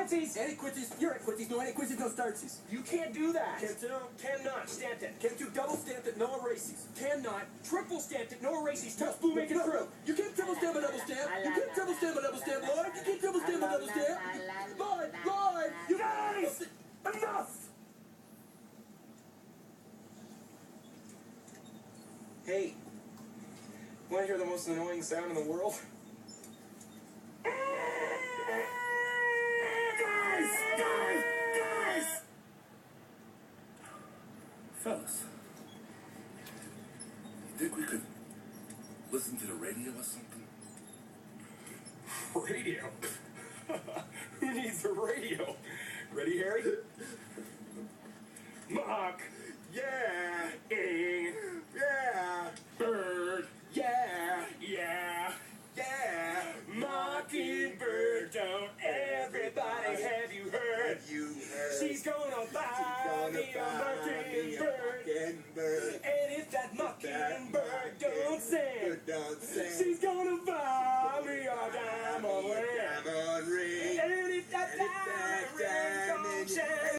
Quincy's! Any Quincy's? You're at Quincy's. No, any Quincy's, no startsies. You can't do that. Can't do? Cannot. Stamped it. Can't do double stamped it, no erases. Cannot. Triple stamped it. No erases. Tough blue, make it through. You can't triple stamp a double stamp. You can't triple stamp a double stamp, Lloyd. You can't triple stamp a double stamp. Lloyd, you guys! Enough! Hey, want to hear the most annoying sound in the world? Guys! Fellas, you think we could listen to the radio or something? Radio? Who needs a radio? Ready, Harry? Mock. Yeah. Ing. Yeah. Bird. Yeah. Yeah. Yeah. Mockingbird. Don't everybody have you heard? She's gonna buy me a mockingbird. And if that mockingbird don't sing, she's gonna buy